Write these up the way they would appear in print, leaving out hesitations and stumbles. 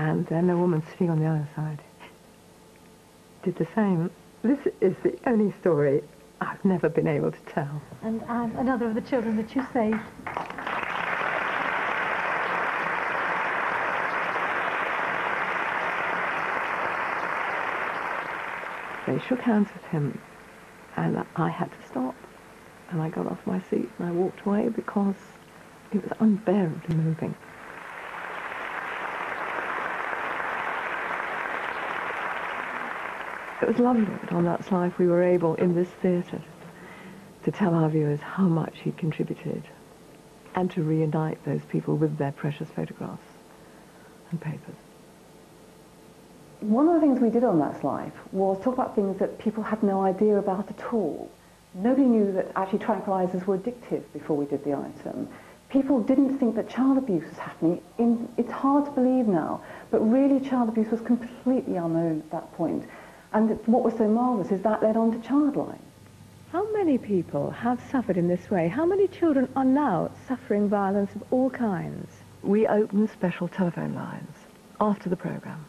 And then a woman sitting on the other side did the same. This is the only story I've never been able to tell. And I'm another of the children that you saved. They shook hands with him, and I had to stop. And I got off my seat and I walked away because it was unbearably moving. It was lovely that on That's Life we were able, in this theatre, to tell our viewers how much he contributed and to reunite those people with their precious photographs and papers. One of the things we did on That's Life was talk about things that people had no idea about at all. Nobody knew that actually tranquilizers were addictive before we did the item. People didn't think that child abuse was happening. It's hard to believe now, but really child abuse was completely unknown at that point. And what was so marvellous is that led on to Childline. How many people have suffered in this way? How many children are now suffering violence of all kinds? We opened special telephone lines after the programme,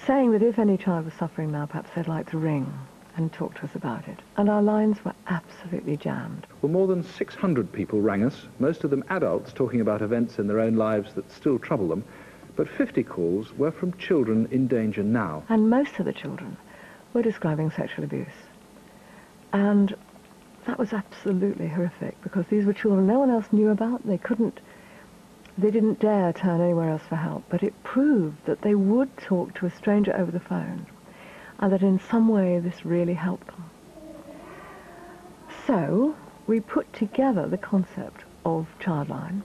saying that if any child was suffering now, perhaps they'd like to ring and talk to us about it. And our lines were absolutely jammed. Well, more than 600 people rang us, most of them adults talking about events in their own lives that still trouble them, but 50 calls were from children in danger now. And most of the children were describing sexual abuse. And that was absolutely horrific, because these were children no one else knew about. They didn't dare turn anywhere else for help, but it proved that they would talk to a stranger over the phone, and that in some way this really helped them. So we put together the concept of Childline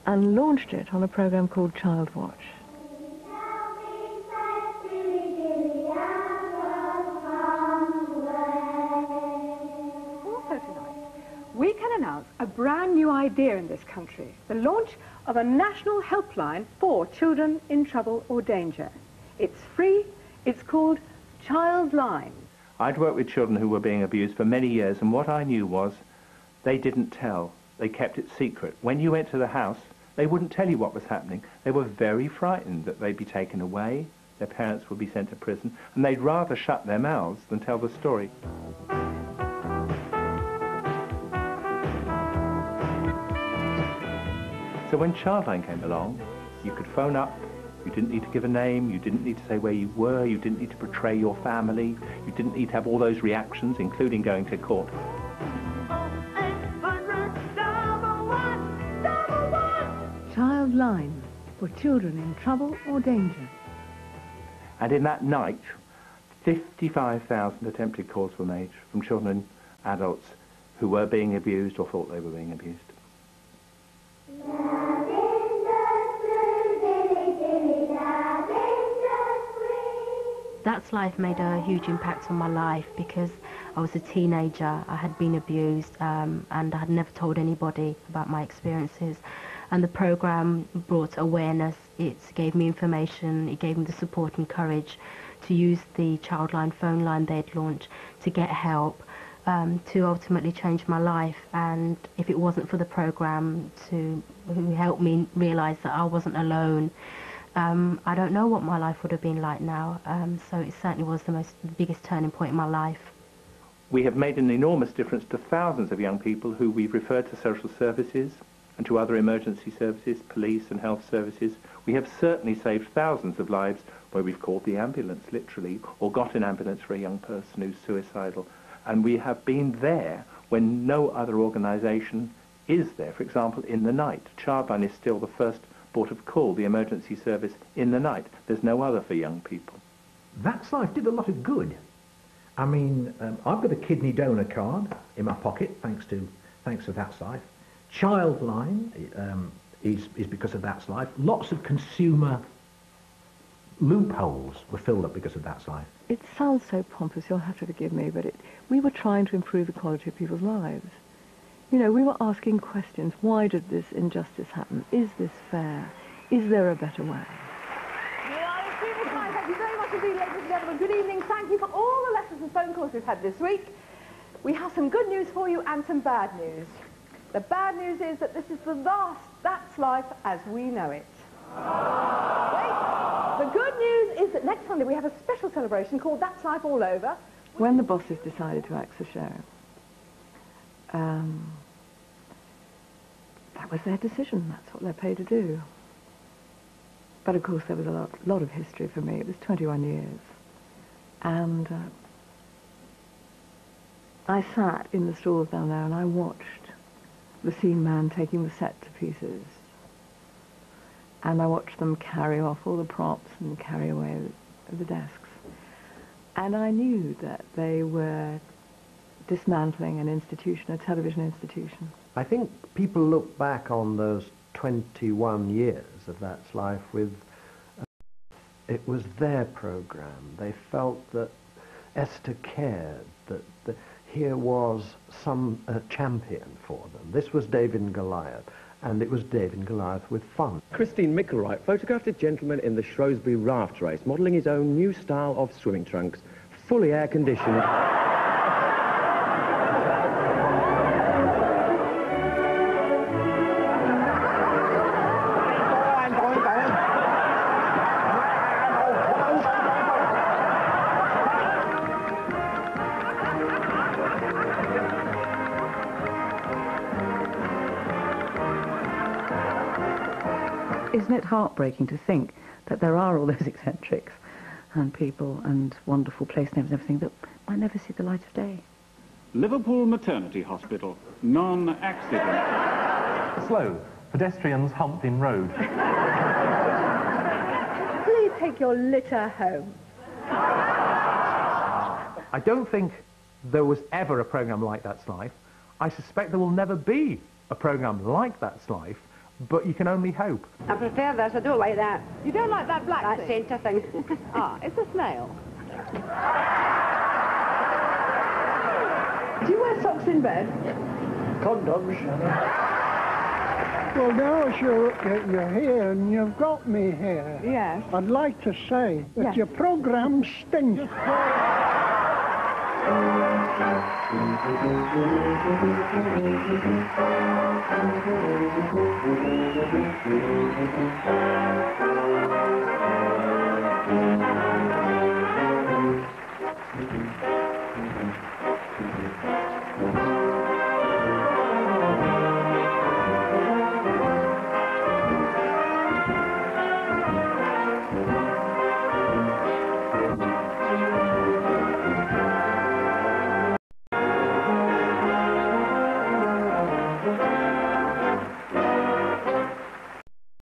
and launched it on a programme called Child Watch. Also tonight, we can announce a brand new idea in this country, the launch of a national helpline for children in trouble or danger. It's free, it's called Childline. I'd worked with children who were being abused for many years, and what I knew was they didn't tell. They kept it secret. When you went to the house, they wouldn't tell you what was happening. They were very frightened that they'd be taken away, their parents would be sent to prison, and they'd rather shut their mouths than tell the story. So when Childline came along, you could phone up. You didn't need to give a name, you didn't need to say where you were, you didn't need to portray your family, you didn't need to have all those reactions, including going to court. Childline, for children in trouble or danger. And in that night, 55,000 attempted calls were made from children and adults who were being abused or thought they were being abused. That's Life made a huge impact on my life because I was a teenager, I had been abused, and I had never told anybody about my experiences. And the programme brought awareness, it gave me information, it gave me the support and courage to use the Childline phone line they'd launched to get help, to ultimately change my life. And if it wasn't for the programme who helped me realise that I wasn't alone, I don't know what my life would have been like now. So it certainly was the biggest turning point in my life. We have made an enormous difference to thousands of young people who we've referred to social services and to other emergency services, police and health services. We have certainly saved thousands of lives where we've called the ambulance, literally, or got an ambulance for a young person who's suicidal. And we have been there when no other organisation is there. For example, in the night. Childline is still the first port of call, the emergency service in the night. There's no other for young people. That's Life did a lot of good. I mean, I've got a kidney donor card in my pocket, thanks to That's Life. Childline is because of That's Life. Lots of consumer loopholes were filled up because of That's Life. It sounds so pompous, you'll have to forgive me, but we were trying to improve the quality of people's lives. You know, we were asking questions. Why did this injustice happen? Is this fair? Is there a better way? Thank you very much indeed, ladies and gentlemen. Good evening. Thank you for all the letters and phone calls we've had this week. We have some good news for you and some bad news. The bad news is that this is the last That's Life as we know it. The good news is that next Sunday we have a special celebration called That's Life All Over. When the bosses decided to axe the show, that was their decision. That's what they're paid to do. But of course there was a lot of history for me. It was 21 years. And I sat in the stalls down there and I watched the scene man taking the set to pieces. And I watched them carry off all the props and carry away the desks. And I knew that they were dismantling an institution, a television institution. I think people look back on those 21 years of That's Life with, it was their programme. They felt that Esther cared, that here was some champion for them. This was David and Goliath, and it was David and Goliath with fun. Christine Micklewright photographed a gentleman in the Shrewsbury raft race, modelling his own new style of swimming trunks, fully air-conditioned. Isn't it heartbreaking to think that there are all those eccentrics and people and wonderful place names and everything that might never see the light of day? Liverpool Maternity Hospital, non-accident. Slow. Pedestrians humped in road. Please take your litter home. I don't think there was ever a programme like That's Life. I suspect there will never be a programme like That's Life, but you can only hope. I prefer this. I don't like that. You don't like that black That thing? centre thing. Ah, it's a snail. Do you wear socks in bed? Condoms. Well, now as you're here and you've got me here, yes, I'd like to say that your programme stinks.